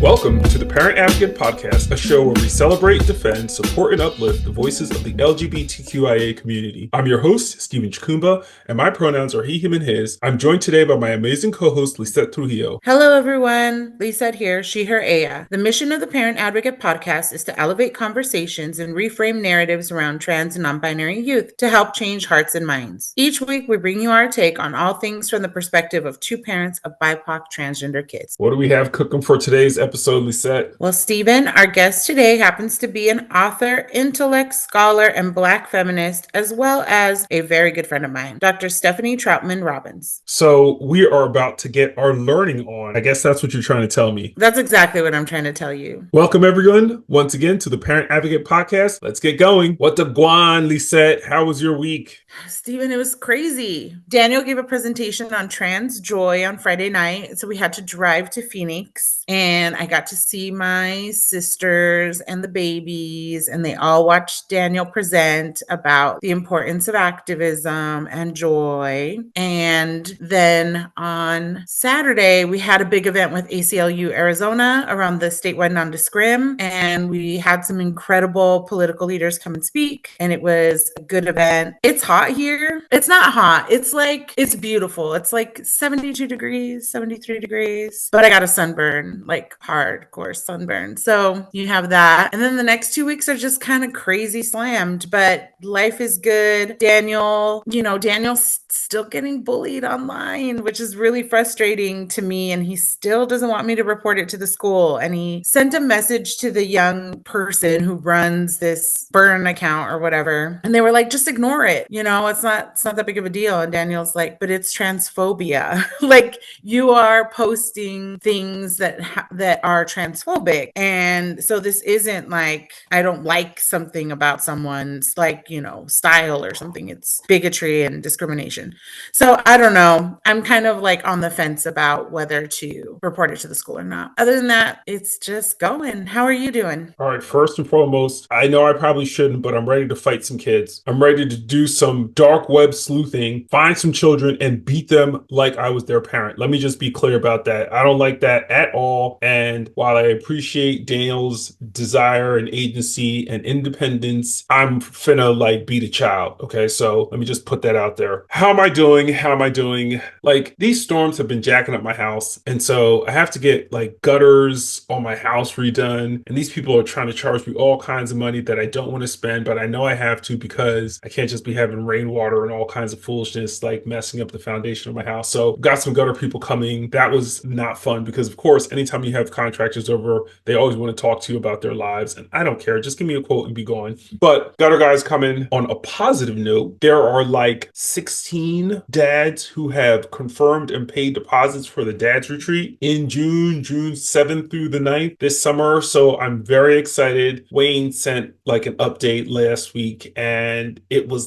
Welcome to the Parent Advocate Podcast, a show where we celebrate, defend, support, and uplift the voices of the LGBTQIA community. I'm your host, Stephen Chikumba, and my pronouns are he, him, and his. I'm joined today by my amazing co-host, Lisette Trujillo. Hello, everyone. Lisette here, she, her, ella. The mission of the Parent Advocate Podcast is to elevate conversations and reframe narratives around trans and non-binary youth to help change hearts and minds. Each week, we bring you our take on all things from the perspective of two parents of BIPOC transgender kids. What do we have cooking for today's episode, Lisette? Well, Stephen, our guest today happens to be an author, intellect, scholar, and Black feminist, as well as a very good friend of mine, Dr. Stephanie Troutman Robbins. So we are about to get our learning on. I guess that's what you're trying to tell me. That's exactly what I'm trying to tell you. Welcome, everyone, once again to the Parent Advocate Podcast. Let's get going. What the guan, Lisette? How was your week? Stephen, it was crazy. Daniel gave a presentation on trans joy on Friday night, so we had to drive to Phoenix, and I got to see my sisters and the babies, and they all watched Daniel present about the importance of activism and joy. And then on Saturday, we had a big event with ACLU Arizona around the statewide non-discrim, and we had some incredible political leaders come and speak, and it was a good event. It's hot here. It's not hot. It's beautiful. It's like 72 degrees, 73 degrees, but I got a sunburn, like hardcore sunburn. So you have that. And then the next 2 weeks are just kind of crazy slammed, but life is good. Daniel's still getting bullied online, which is really frustrating to me. And he still doesn't want me to report it to the school. And he sent a message to the young person who runs this burn account or whatever. And they were like, just ignore it. It's not that big of a deal. And Daniel's like, but it's transphobia. Like, you are posting things that are transphobic. And so this isn't like, I don't like something about someone's style or something. It's bigotry and discrimination. So I don't know. I'm kind of like on the fence about whether to report it to the school or not. Other than that, it's just going. How are you doing? All right, first and foremost, I know I probably shouldn't, but I'm ready to fight some kids. I'm ready to do some dark web sleuthing, find some children, and beat them like I was their parent. Let me just be clear about that. I don't like that at all. And while I appreciate Daniel's desire and agency and independence, I'm finna beat a child. Okay, so let me just put that out there. How am I doing? Like, these storms have been jacking up my house. And so I have to get gutters on my house redone. And these people are trying to charge me all kinds of money that I don't want to spend, but I know I have to because I can't just be having rainwater and all kinds of foolishness messing up the foundation of my house. So got some gutter people coming. That was not fun because, of course, anytime you have contractors over, they always want to talk to you about their lives. And I don't care. Just give me a quote and be gone. But gutter guys coming. On a positive note, there are 16 dads who have confirmed and paid deposits for the dads retreat in June 7th through the 9th this summer. So I'm very excited. Wayne sent an update last week, and it was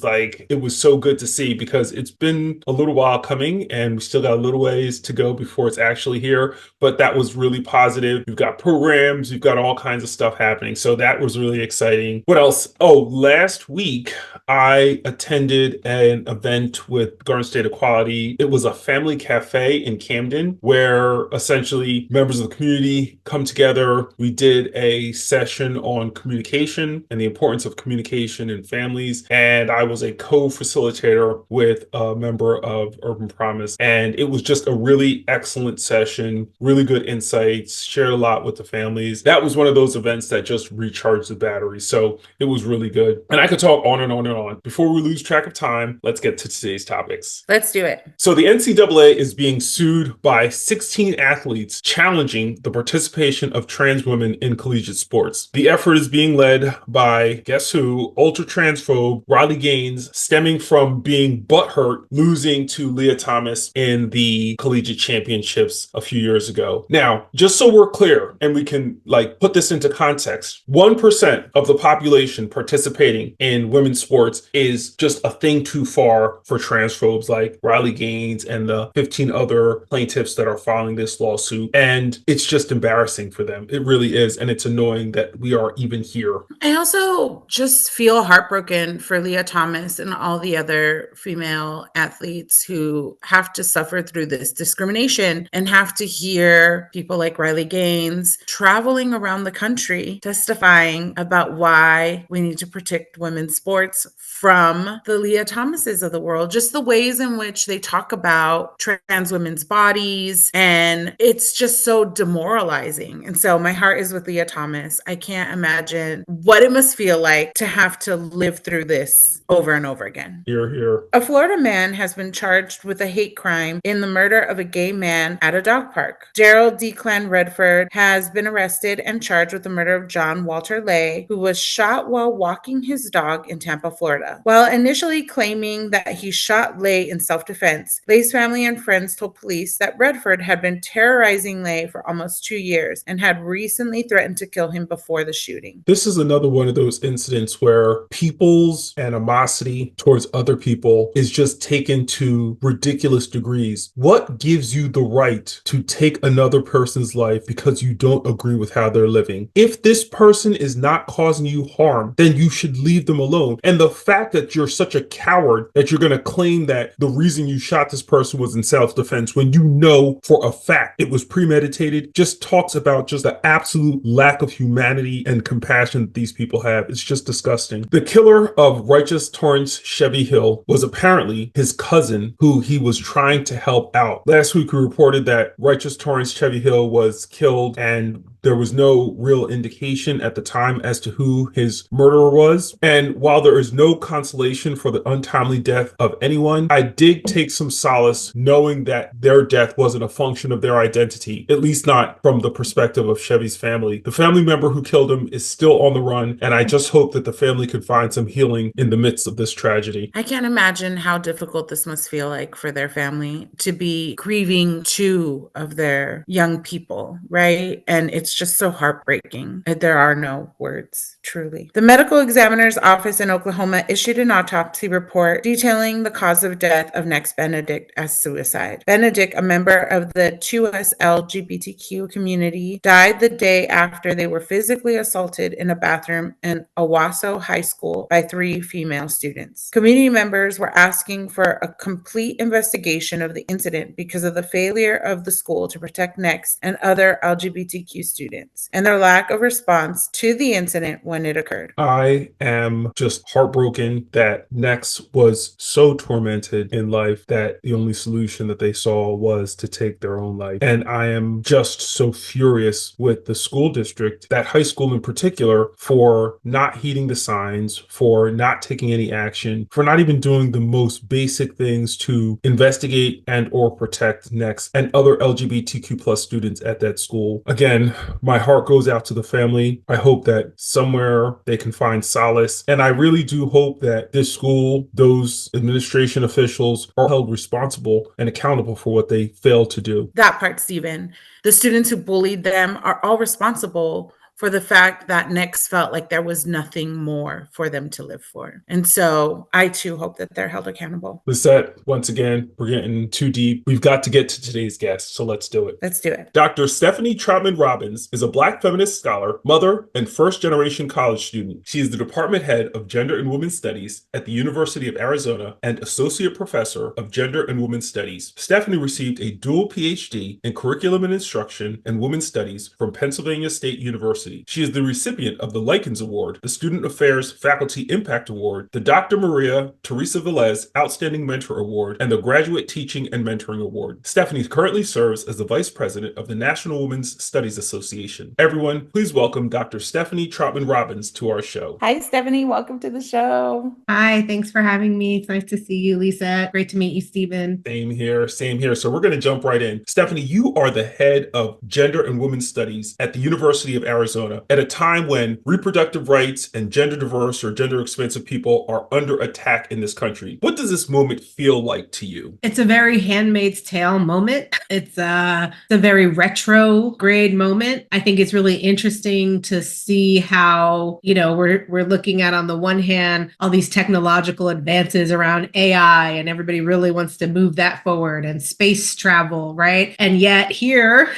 so good to see because it's been a little while coming and we still got a little ways to go before it's actually here. But that was really positive. We've got programs, we've got all kinds of stuff happening. So that was really exciting. What else? Oh, last week I attended an event with Garden State Equality. It was a family cafe in Camden where essentially members of the community come together. We did a session on communication and the importance of communication in families. And I was a co-facilitator with a member of Urban Promise. And it was just a really excellent session, really good insights, shared a lot with the families. That was one of those events that just recharged the battery. So it was really good. And I could talk on and on and on. Before we lose track of time, let's get to today's topics. Let's do it. So the NCAA is being sued by 16 athletes challenging the participation of trans women in collegiate sports. The effort is being led by, guess who, ultra-transphobe Riley Gaines, stemming from being butthurt losing to Leah Thomas in the collegiate championships a few years ago. Now, just so we're clear and we can put this into context, 1% of the population participating in women's sports is just a thing too far for transphobes like Riley Gaines and the 15 other plaintiffs that are filing this lawsuit. And it's just embarrassing for them. It really is. And it's annoying that we are even here. I also just feel heartbroken for Leah Thomas and all the other female athletes who have to suffer through this discrimination and have to hear people like Riley Gaines, traveling around the country, testifying about why we need to protect women's sports from the Leah Thomases of the world, just the ways in which they talk about trans women's bodies. And it's just so demoralizing. And so my heart is with Leah Thomas. I can't imagine what it must feel like to have to live through this over and over again. Hear, hear. A Florida man has been charged with a hate crime in the murder of a gay man at a dog park. Gerald Declan Redford has been arrested and charged with the murder of John Walter Lay, who was shot while walking his dog in Tampa, Florida. While initially claiming that he shot Lay in self-defense, Lay's family and friends told police that Redford had been terrorizing Lay for almost 2 years and had recently threatened to kill him before the shooting. This is another one of those incidents where people's animosity towards other people is just taken to ridiculous degrees. What gives you the right to take another person's life because you don't agree with how they're living? If this person is not causing you harm, then you should leave them alone. And the fact that you're such a coward that you're going to claim that the reason you shot this person was in self-defense when you know for a fact it was premeditated just talks about just the absolute lack of humanity and compassion that these people have. It's just disgusting. The killer of Righteous Torrance Chevy Hill was apparently his cousin who he was trying to help out. Last week we reported that Righteous Torrance Chevy Hill was killed and there was no real indication at the time as to who his murderer was. And while there is no consolation for the untimely death of anyone, I did take some solace knowing that their death wasn't a function of their identity, at least not from the perspective of Chevy's family. The family member who killed him is still on the run, and I just hope that the family could find some healing in the midst of this tragedy. I can't imagine how difficult this must feel like for their family to be grieving two of their young people, right? And it's just so heartbreaking. There are no words, truly. The medical examiner's office in Oklahoma issued an autopsy report detailing the cause of death of Next Benedict as suicide. Benedict, a member of the 2S LGBTQ community, died the day after they were physically assaulted in a bathroom in Owasso High School by 3 female students. Community members were asking for a complete investigation of the incident because of the failure of the school to protect Next and other LGBTQ students, and their lack of response to the incident when it occurred. I am just heartbroken that Next was so tormented in life that the only solution that they saw was to take their own life. And I am just so furious with the school district, that high school in particular, for not heeding the signs, for not taking any action, for not even doing the most basic things to investigate and or protect Next and other LGBTQ plus students at that school. Again, my heart goes out to the family. I hope that somewhere they can find solace. And I really do hope that this school, those administration officials, are held responsible and accountable for what they failed to do. That part, Stephen. The students who bullied them are all responsible for the fact that Next felt like there was nothing more for them to live for. And so I too hope that they're held accountable. Lisette, once again, we're getting too deep. We've got to get to today's guest, so let's do it. Let's do it. Dr. Stephanie Troutman Robbins is a Black feminist scholar, mother, and first-generation college student. She is the department head of Gender and Women's Studies at the University of Arizona and associate professor of Gender and Women's Studies. Stephanie received a dual PhD in Curriculum and Instruction and Women's Studies from Pennsylvania State University. She is the recipient of the Likens Award, the Student Affairs Faculty Impact Award, the Dr. Maria Teresa Velez Outstanding Mentor Award, and the Graduate Teaching and Mentoring Award. Stephanie currently serves as the Vice President of the National Women's Studies Association. Everyone, please welcome Dr. Stephanie Troutman Robbins to our show. Hi, Stephanie. Welcome to the show. Hi, thanks for having me. It's nice to see you, Lisa. Great to meet you, Stephen. Same here, same here. So we're going to jump right in. Stephanie, you are the head of Gender and Women's Studies at the University of Arizona at a time when reproductive rights and gender diverse or gender expansive people are under attack in this country. What does this moment feel like to you? It's a very Handmaid's Tale moment. It's a very retrograde moment. I think it's really interesting to see how, we're looking at, on the one hand, all these technological advances around AI, and everybody really wants to move that forward, and space travel, right? And yet here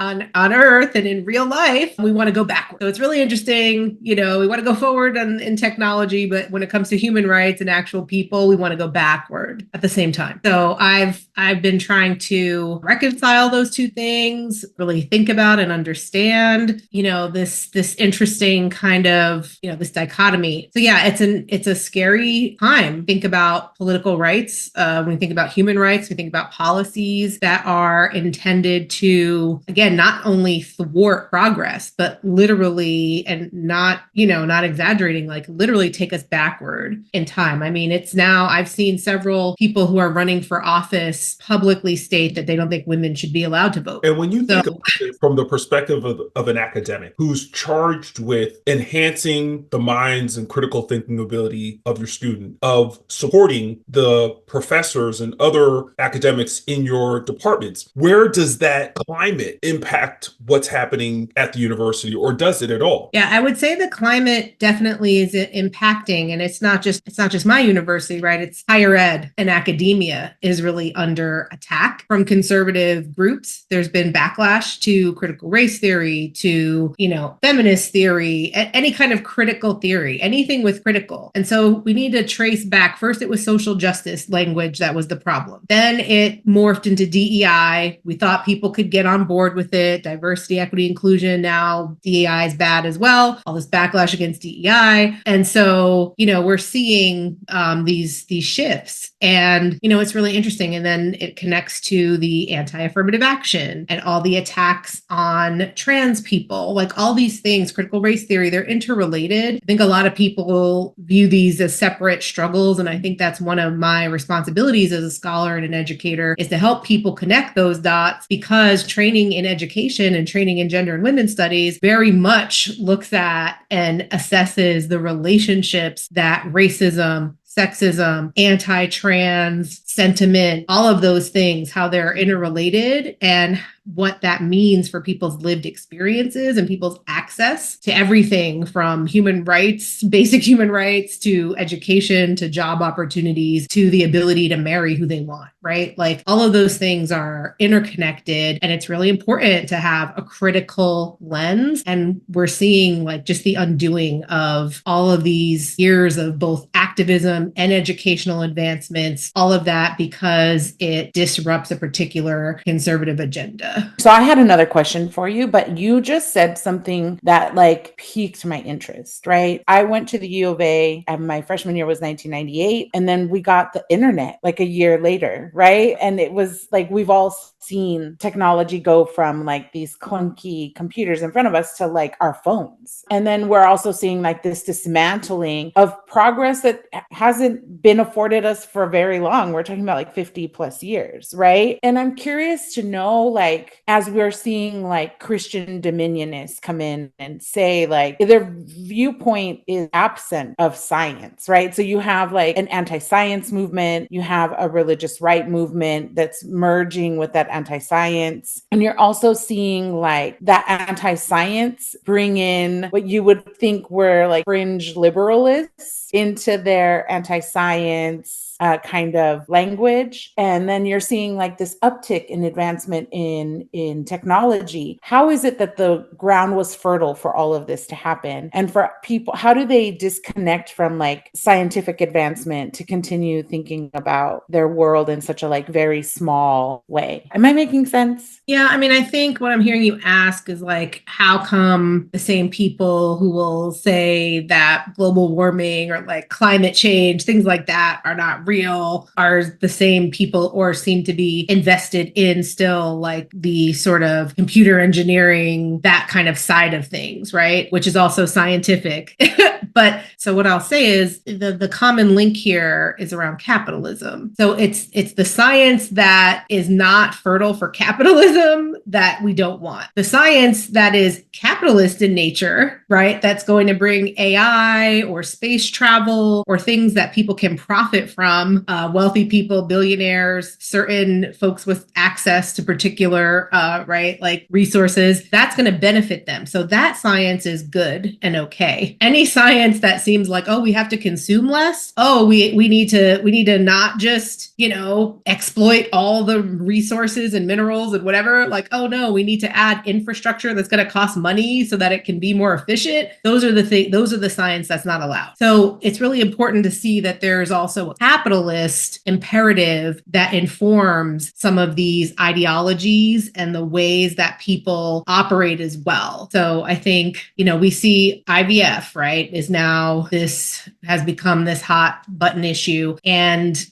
on Earth and in real life, we want to to go backward. So it's really interesting. We want to go forward in technology, but when it comes to human rights and actual people, we want to go backward at the same time. So I've been trying to reconcile those two things, really think about and understand, this interesting kind of, this dichotomy. So yeah, it's a scary time. Think about political rights. When we think about human rights, we think about policies that are intended to, again, not only thwart progress, but literally, and not exaggerating, like literally take us backward in time. I mean, it's now, I've seen several people who are running for office publicly state that they don't think women should be allowed to vote. And when you think about it from the perspective of an academic who's charged with enhancing the minds and critical thinking ability of your student, of supporting the professors and other academics in your departments, where does that climate impact what's happening at the university, or does it at all? Yeah, I would say the climate definitely is impacting, and it's not just my university, right? It's higher ed and academia is really under attack from conservative groups. There's been backlash to critical race theory, to, feminist theory, any kind of critical theory, anything with critical. And so we need to trace back. First, it was social justice language that was the problem. Then it morphed into DEI. We thought people could get on board with it. Diversity, equity, inclusion. Now DEI is bad as well. All this backlash against DEI. And so, we're seeing these shifts. And, it's really interesting. And then it connects to the anti-affirmative action and all the attacks on trans people, like all these things, critical race theory, they're interrelated. I think a lot of people view these as separate struggles. And I think that's one of my responsibilities as a scholar and an educator, is to help people connect those dots, because training in education and training in gender and women's studies very much looks at and assesses the relationships that racism, sexism, anti-trans sentiment, all of those things, how they're interrelated and what that means for people's lived experiences and people's access to everything from human rights, basic human rights, to education, to job opportunities, to the ability to marry who they want, right? Like all of those things are interconnected, and it's really important to have a critical lens. And we're seeing like just the undoing of all of these years of both activism and educational advancements, all of that because it disrupts a particular conservative agenda. So I had another question for you, but you just said something that like piqued my interest, right? I went to the U of A and my freshman year was 1998. And then we got the internet like a year later, right? And it was like, we've all seen technology go from like these clunky computers in front of us to like our phones. And then we're also seeing like this dismantling of progress that hasn't been afforded us for very long. We're talking about like 50 plus years, right? And I'm curious to know, like, as we're seeing like Christian dominionists come in and say like their viewpoint is absent of science, right? So you have like an anti-science movement, you have a religious right movement that's merging with that anti-science. And you're also seeing like that anti-science bring in what you would think were like fringe liberalists into their anti-science kind of language. And then you're seeing like this uptick in advancement in technology. How is it that the ground was fertile for all of this to happen? And for people, how do they disconnect from like scientific advancement to continue thinking about their world in such a like very small way? Am I making sense? Yeah, I mean, I think what I'm hearing you ask is like, how come the same people who will say that global warming or like climate change, things like that are not real, are the same people or seem to be invested in still like the sort of computer engineering, that kind of side of things, right? Which is also scientific. But so what I'll say is the common link here is around capitalism. So it's the science that is not fertile for capitalism that we don't want. The science that is capitalist in nature, right? That's going to bring AI or space travel or things that people can profit from from wealthy people, billionaires, certain folks with access to particular, right, like resources, that's going to benefit them. So that science is good and okay. Any science that seems like, oh, we have to consume less. Oh, we need to not just, exploit all the resources and minerals and whatever. Like, oh no, we need to add infrastructure that's going to cost money so that it can be more efficient. Those are the science that's not allowed. So it's really important to see that there's also a capitalist imperative that informs some of these ideologies and the ways that people operate as well. So I think, we see IVF, right, has become this hot button issue. And,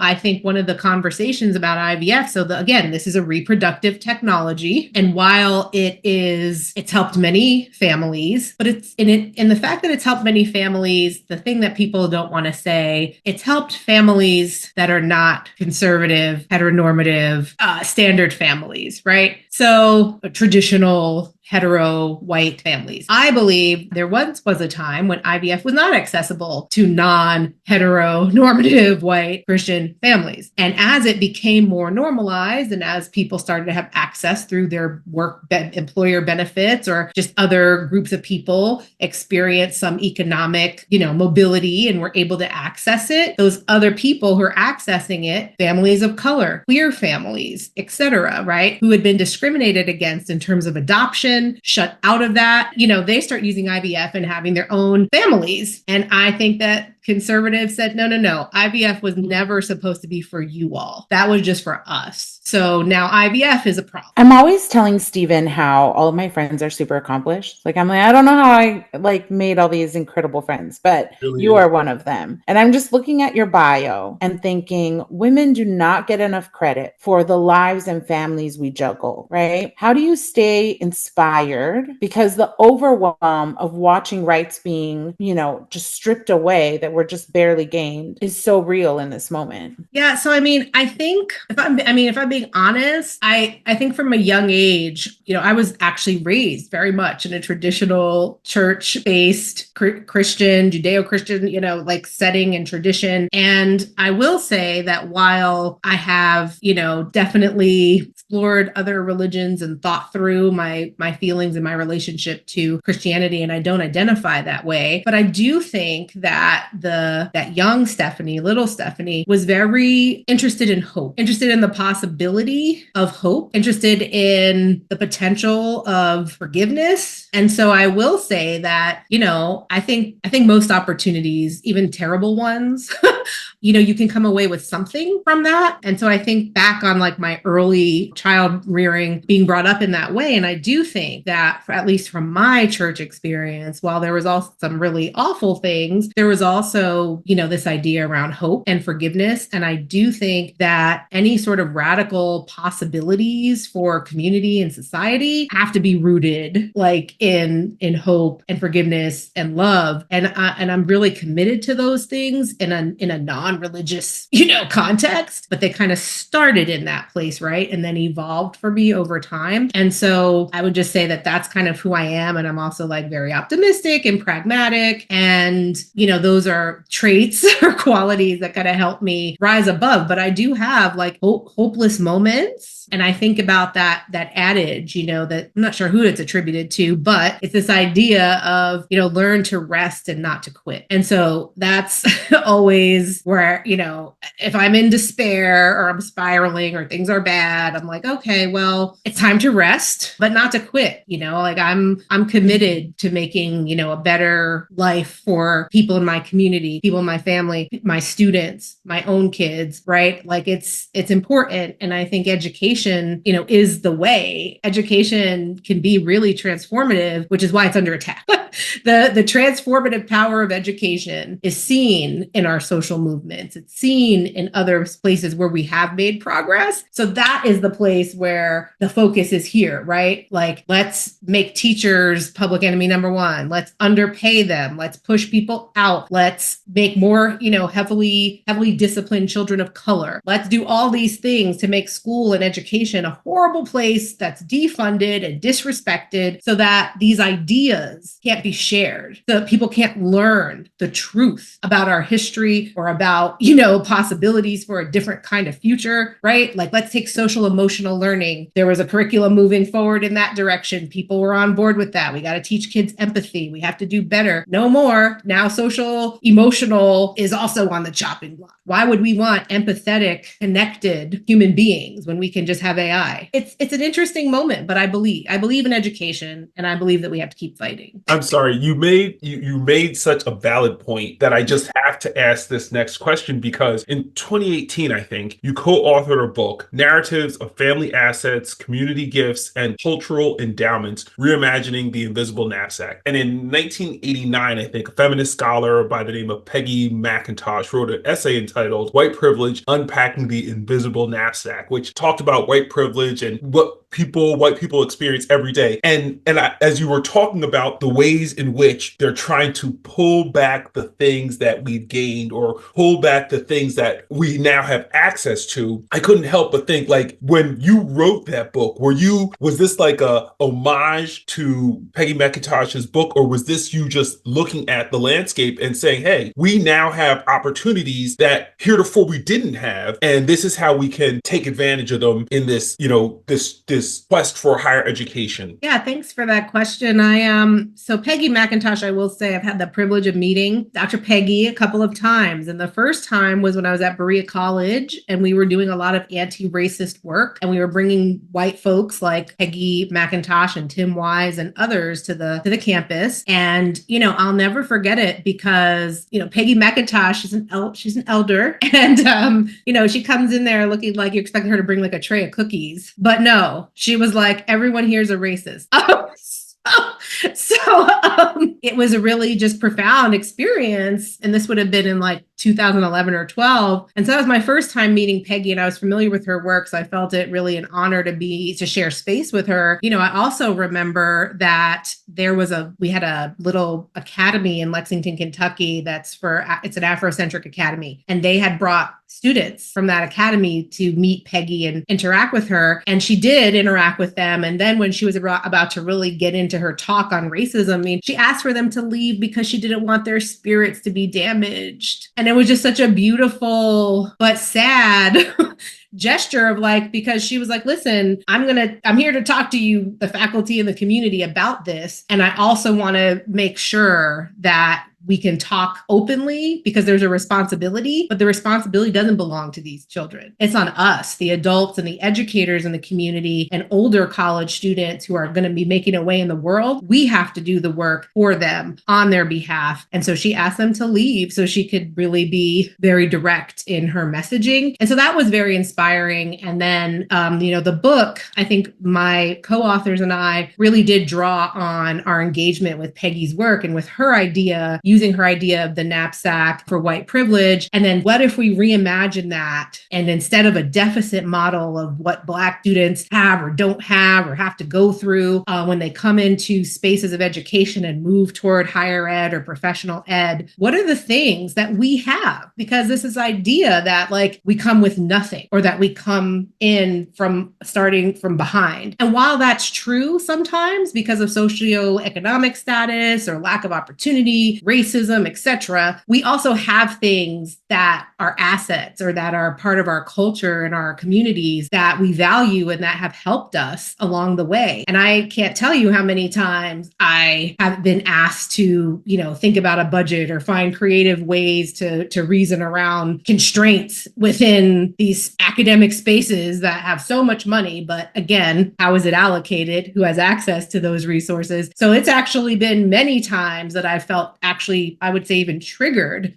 I think one of the conversations about IVF, again, this is a reproductive technology. And while it's helped many families, but in the fact that it's helped many families, the thing that people don't want to say, it's helped families that are not conservative, heteronormative, standard families, right? So traditional hetero white families. I believe there once was a time when IVF was not accessible to non-heteronormative white Christian families. And as it became more normalized and as people started to have access through their employer benefits or just other groups of people experience some economic, mobility and were able to access it, those other people who are accessing it, families of color, queer families, etc., right, who had been discriminated against in terms of adoption, shut out of that, they start using IVF and having their own families. And I think that conservatives said, no, IVF was never supposed to be for you all. That was just for us. So now IVF is a problem. I'm always telling Steven how all of my friends are super accomplished. I'm like, I don't know how I made all these incredible friends, but Really you is. are one of them. And I'm just looking at your bio and thinking women do not get enough credit for the lives and families we juggle, right? How do you stay inspired? Because the overwhelm of watching rights being, just stripped away that were just barely gained is so real in this moment. Yeah. So, I think if I'm being honest, I think from a young age, I was actually raised very much in a traditional church-based Christian, Judeo-Christian, setting and tradition. And I will say that while I have, definitely explored other religions and thought through my feelings and my relationship to Christianity, and I don't identify that way, but I do think that that young Stephanie, little Stephanie, was very interested in hope, interested in the possibility of hope, interested in the potential of forgiveness. And so I will say that, I think most opportunities, even terrible ones, you can come away with something from that. And so I think back on my early child rearing, being brought up in that way. And I do think that, at least from my church experience, while there was also some really awful things, there was also, this idea around hope and forgiveness. And I do think that any sort of radical possibilities for community and society have to be rooted in hope and forgiveness and love. And I'm really committed to those things in a non-religious, context, but they kind of started in that place, right? And then evolved for me over time. And so I would just say that that's kind of who I am. And I'm also very optimistic and pragmatic. And, those are traits or qualities that kind of help me rise above. But I do have hopeless moments. And I think about that adage, that I'm not sure who it's attributed to, but it's this idea of, learn to rest and not to quit. And so that's always where, if I'm in despair or I'm spiraling or things are bad, I'm like, okay, well, it's time to rest, but not to quit. I'm committed to making, a better life for people in my community, people in my family, my students, my own kids, right? It's important. And I think education, is the way. Education can be really transformative, which is why it's under attack. The transformative power of education is seen in our social movements. It's seen in other places where we have made progress. So that is the place where the focus is here, right? Let's make teachers public enemy number one. Let's underpay them. Let's push people out. Let's make more, heavily disciplined children of color. Let's do all these things to make school and education a horrible place that's defunded and disrespected so that these ideas can't can't be shared. The people can't learn the truth about our history or about, possibilities for a different kind of future, right? Like, let's take social emotional learning. There was a curriculum moving forward in that direction. People were on board with that. We got to teach kids empathy. We have to do better. No more. Now social emotional is also on the chopping block. Why would we want empathetic, connected human beings when we can just have AI? It's an interesting moment, but I believe in education, and I believe that we have to keep fighting. I'm sorry, you made such a valid point that I just have to ask this next question, because in 2018, I think, you co-authored a book, Narratives of Family Assets, Community Gifts, and Cultural Endowments, Reimagining the Invisible Knapsack. And in 1989, I think, a feminist scholar by the name of Peggy McIntosh wrote an essay entitled White Privilege, Unpacking the Invisible Knapsack, which talked about white privilege and what white people experience every day. And as you were talking about the ways in which they're trying to pull back the things that we've gained or pull back the things that we now have access to, I couldn't help but think, like, when you wrote that book, was this like a homage to Peggy McIntosh's book, or was this you just looking at the landscape and saying, hey, we now have opportunities that heretofore we didn't have, and this is how we can take advantage of them in this, this quest for higher education? Yeah, thanks for that question. So Peggy McIntosh, I will say I've had the privilege of meeting Dr. Peggy a couple of times. And the first time was when I was at Berea College, and we were doing a lot of anti-racist work, and we were bringing white folks like Peggy McIntosh and Tim Wise and others to the campus. And, I'll never forget it, because, Peggy McIntosh she's an elder, and, she comes in there looking like you expect her to bring like a tray of cookies, but no, she was like, everyone here is a racist. So it was a really just profound experience. And this would have been in like 2011 or 12. And so that was my first time meeting Peggy, and I was familiar with her work. So I felt it really an honor to share space with her. I also remember that we had a little academy in Lexington, Kentucky. It's an Afrocentric academy. And they had brought students from that academy to meet Peggy and interact with her. And she did interact with them. And then when she was about to really get into her talk on racism, she asked for them to leave because she didn't want their spirits to be damaged. And it was just such a beautiful but sad gesture of because she was like, listen, I'm here to talk to you, the faculty and the community, about this. And I also want to make sure that we can talk openly, because there's a responsibility, but the responsibility doesn't belong to these children. It's on us, the adults and the educators in the community and older college students who are going to be making a way in the world. We have to do the work for them on their behalf. And so she asked them to leave so she could really be very direct in her messaging. And so that was very inspiring. And then, the book, I think my co-authors and I really did draw on our engagement with Peggy's work and with her idea, using her idea of the knapsack for white privilege. And then what if we reimagine that, and instead of a deficit model of what Black students have or don't have or have to go through when they come into spaces of education and move toward higher ed or professional ed, what are the things that we have? Because this is idea that we come with nothing, or that we come in from starting from behind. And while that's true sometimes because of socioeconomic status or lack of opportunity, racism, etc., we also have things that are assets or that are part of our culture and our communities that we value and that have helped us along the way. And I can't tell you how many times I have been asked to, think about a budget or find creative ways to reason around constraints within these academic spaces that have so much money. But again, how is it allocated? Who has access to those resources? So it's actually been many times that I felt I would say even triggered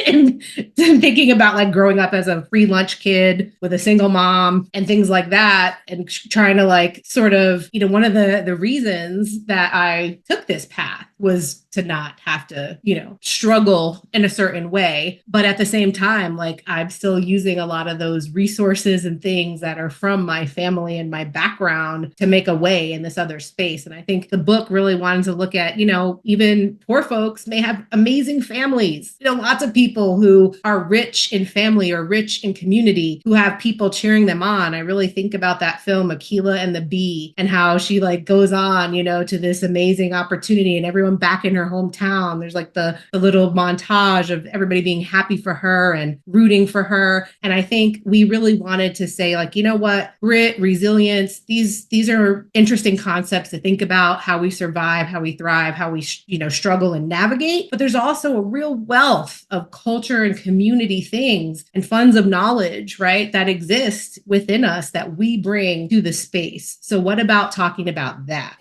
in thinking about growing up as a free lunch kid with a single mom and things like that, and trying to sort of, one of the reasons that I took this path was to not have to, struggle in a certain way. But at the same time, I'm still using a lot of those resources and things that are from my family and my background to make a way in this other space. And I think the book really wanted to look at, even poor folks folks may have amazing families. Lots of people who are rich in family or rich in community who have people cheering them on. I really think about that film, Akilah and the Bee, and how she like goes on, to this amazing opportunity and everyone back in her hometown. There's like the little montage of everybody being happy for her and rooting for her. And I think we really wanted to say, like, you know what, grit, resilience, these are interesting concepts to think about, how we survive, how we thrive, how we struggle and navigate. But there's also a real wealth of culture and community things and funds of knowledge, right, that exist within us that we bring to the space. So what about talking about that?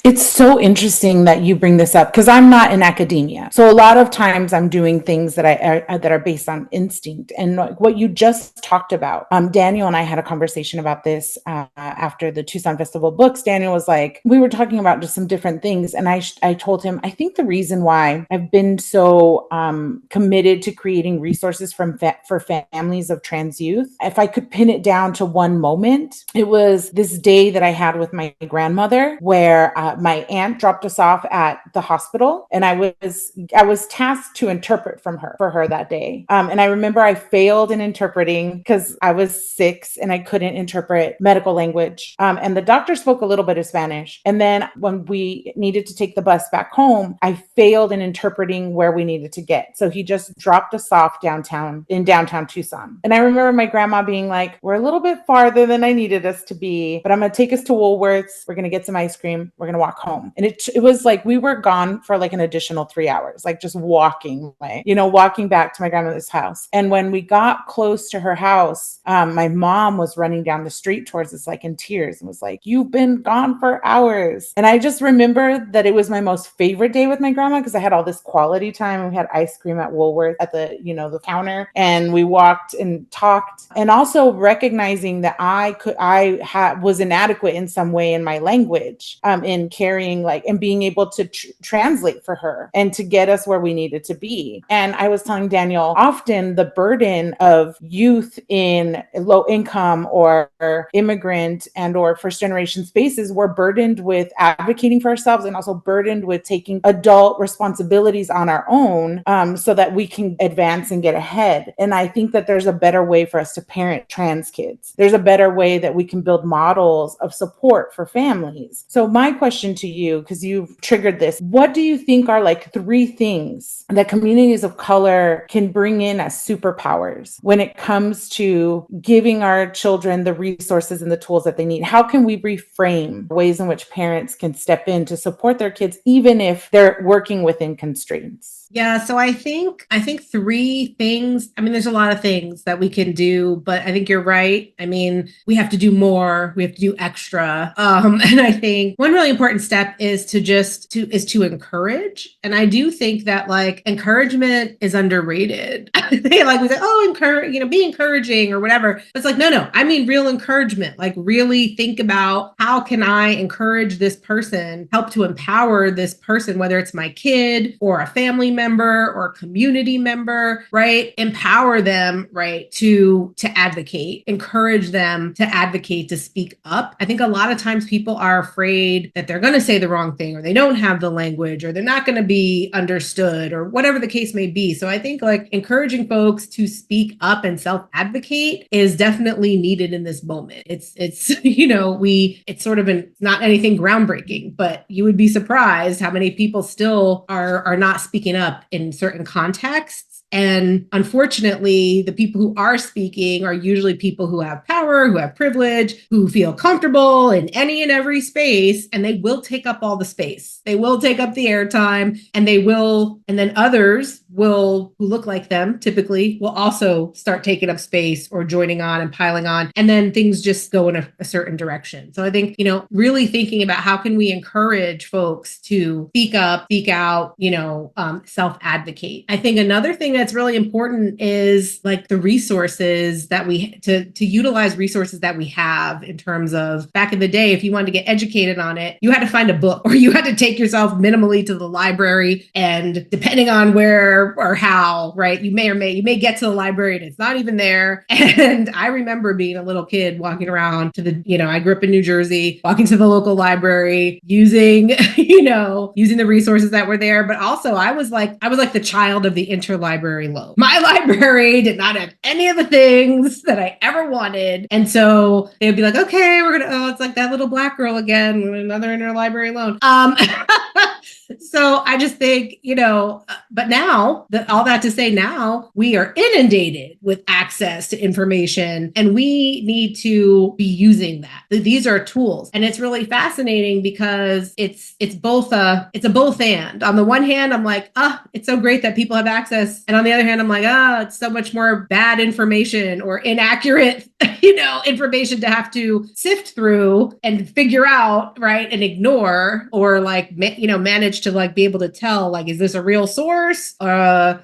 It's so interesting that you bring this up because I'm not in academia. So a lot of times I'm doing things that that are based on instinct. And what you just talked about, Daniel and I had a conversation about this after the Tucson Festival Books. Daniel was like, we were talking about just some different things. And I told him, I think the reason why I've been so committed to creating resources for families of trans youth, if I could pin it down to one moment, it was this day that I had with my grandmother where my aunt dropped us off at the hospital, and I was tasked to interpret for her that day. And I remember I failed in interpreting because I was 6 and I couldn't interpret medical language. And the doctor spoke a little bit of Spanish. And then when we needed to take the bus back home, I failed in interpreting where we needed to get. So he just dropped us off in downtown Tucson. And I remember my grandma being like, we're a little bit farther than I needed us to be, but I'm going to take us to Woolworths. We're going to get some ice cream. We're going to walk home. And it was like we were gone for like an additional 3 hours, like just walking back to my grandmother's house. And when we got close to her house, my mom was running down the street towards us, like in tears, and was like, you've been gone for hours. And I just remember that it was my most favorite day with my grandma because I had all this quality time. We had ice cream at Woolworth at the counter, and we walked and talked, and also recognizing that I was inadequate in some way in my language, in carrying and being able to translate for her and to get us where we needed to be. And I was telling Daniel, often the burden of youth in low income or immigrant and or first generation spaces, we're burdened with advocating for ourselves and also burdened with taking adult responsibilities on our own, so that we can advance and get ahead. And I think that there's a better way for us to parent trans kids. There's a better way that we can build models of support for families. So my question to you, because you've triggered this, what do you think are like 3 things that communities of color can bring in as superpowers when it comes to giving our children the resources and the tools that they need? How can we reframe ways in which parents can step in to support their kids, even if they're working within constraints? Yeah, so I think 3 things. I mean, there's a lot of things that we can do, but I think you're right. I mean, we have to do more. We have to do extra. And I think one really important step is to encourage. And I do think that like encouragement is underrated. We say, oh, encourage, be encouraging or whatever. But it's like, no, I mean real encouragement. Like really think about how can I encourage this person, help to empower this person, whether it's my kid or a family member or a community member, right? Empower them, right, to advocate, encourage them to advocate, to speak up. I think a lot of times people are afraid that they're going to say the wrong thing, or they don't have the language, or they're not going to be understood, or whatever the case may be. So I think like encouraging folks to speak up and self-advocate is definitely needed in this moment. It's not anything groundbreaking, but you would be surprised how many people still are not speaking up in certain contexts. And unfortunately, the people who are speaking are usually people who have power, who have privilege, who feel comfortable in any and every space, and they will take up all the space. They will take up the airtime, and then others who look like them typically will also start taking up space or joining on and piling on. And then things just go in a certain direction. So I think, really thinking about how can we encourage folks to speak up, speak out, self-advocate. I think another thing that's really important is like the resources that to utilize resources that we have in terms of back in the day, if you wanted to get educated on it, you had to find a book or you had to take yourself minimally to the library. And depending on where or how, right, you may get to the library and it's not even there. And I remember being a little kid walking around to I grew up in New Jersey, walking to the local library, using the resources that were there. But also I was like the child of the interlibrary loan. My library did not have any of the things that I ever wanted. And so they'd be like, okay, it's like that little black girl again, another interlibrary loan. So I just think, but now all that to say, now we are inundated with access to information and we need to be using that. These are tools. And it's really fascinating because it's a both and. On the one hand, I'm like, it's so great that people have access. And on the other hand, I'm like, it's so much more bad information or inaccurate, information to have to sift through and figure out, right, and ignore, or like, manage to like be able to tell, like, is this a real source?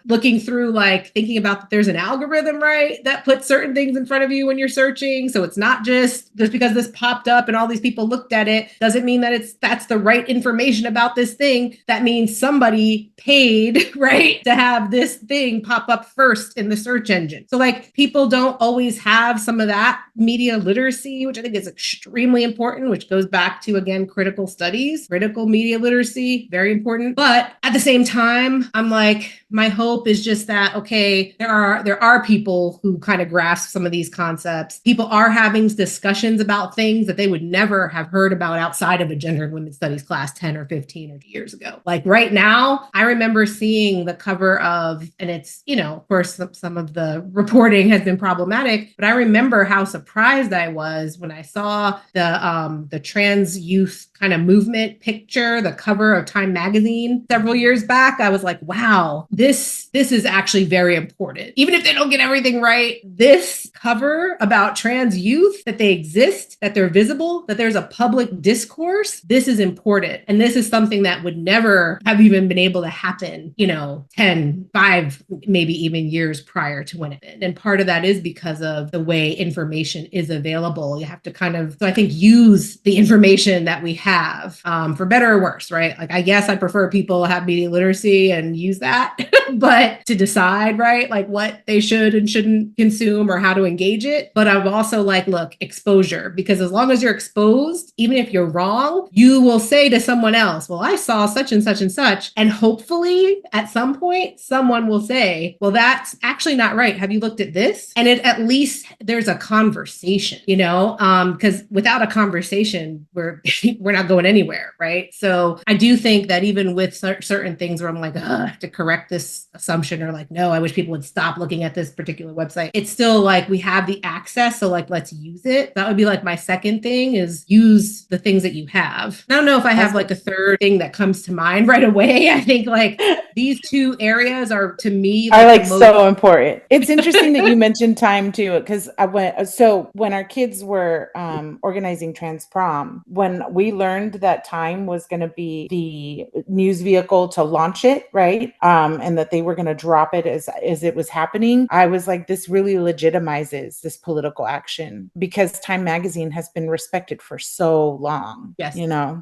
Looking through, like thinking about that there's an algorithm, right, that puts certain things in front of you when you're searching. So it's not just because this popped up and all these people looked at it, doesn't mean that that's the right information about this thing. That means somebody paid, right, to have this thing pop up first in the search engine. So like people don't always have some of that media literacy, which I think is extremely important, which goes back to, again, critical studies, critical media literacy, very important. But at the same time, I'm like, my hope is just that, okay, there are people who kind of grasp some of these concepts. People are having discussions about things that they would never have heard about outside of a gender and women's studies class 10 or 15 or years ago. Like right now, I remember seeing the cover of, and it's, of course, some of the reporting has been problematic, but I remember how surprised I was when I saw the trans youth kind of movement picture, the cover of Time magazine several years back. I was like, wow, this is actually very important. Even if they don't get everything right, this cover about trans youth, that they exist, that they're visible, that there's a public discourse, this is important. And this is something that would never have even been able to happen, 10, 5, maybe even years prior to when it did. And part of that is because of the way information is available. You have to so I think, use the information that we have, for better or worse, right? Like, I guess I prefer people have media literacy and use that, but to decide, right, like what they should and shouldn't consume or how to engage it. But I'm also like, look, exposure, because as long as you're exposed, even if you're wrong, you will say to someone else, well, I saw such and such and such. And hopefully at some point, someone will say, well, that's actually not right. Have you looked at this? And at least there's a conversation, because without a conversation, we're not going anywhere, right? So I do think that even with certain things where I'm like, I have to correct this assumption, or like, no, I wish people would stop looking at this particular website. It's still like we have the access, so like, let's use it. That would be like my second thing, is use the things that you have. I don't know if I have like a third thing that comes to mind right away. I think like these two areas are, to me, are like so important. It's interesting that you mentioned time too, because when our kids were organizing trans prom, when we learned that Time was going to be the news vehicle to launch it, right, and that they were going to drop it as it was happening, I was like, this really legitimizes this political action, because Time magazine has been respected for so long. Yes,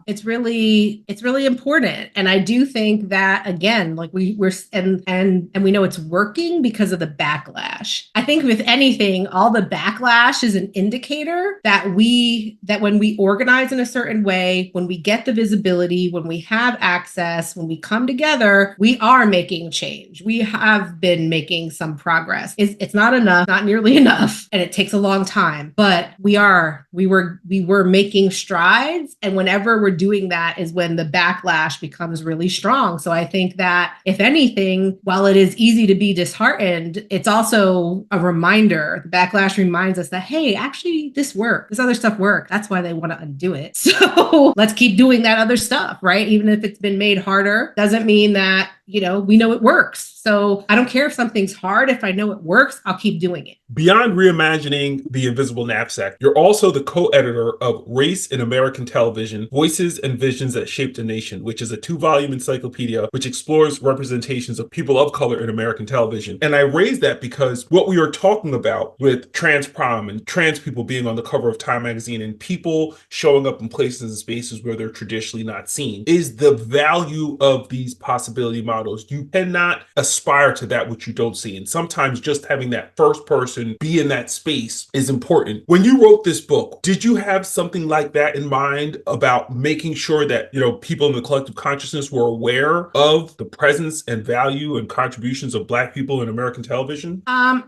it's really important. And I do think that, again, like we're and we know it's working because of the backlash. I think with anything, all the backlash is an indicator that when we organize in a certain way, when we get the visibility, when we have access, when we come together, we are making change. We have been making some progress. It's not enough, not nearly enough, and it takes a long time, but we were making strides. And whenever we're doing that is when the backlash becomes really strong. So I think that, if anything, while it is easy to be disheartened, it's also a reminder. The backlash reminds us that, hey, actually this worked. This other stuff worked. That's why they want to undo it. So let's keep doing that other stuff, right? Even if it's been made harder doesn't mean that, we know it works. So I don't care if something's hard. If I know it works, I'll keep doing it. Beyond reimagining the invisible knapsack, you're also the co-editor of Race in American Television, Voices and Visions That Shaped a Nation, which is a 2-volume encyclopedia which explores representations of people of color in American television. And I raise that because what we are talking about with trans prom and trans people being on the cover of Time magazine and people showing up in places and spaces where they're traditionally not seen is the value of these possibility models. You cannot aspire to that which you don't see. And sometimes just having that first person be in that space is important. When you wrote this book, did you have something like that in mind about making sure that, people in the collective consciousness were aware of the presence and value and contributions of Black people in American television?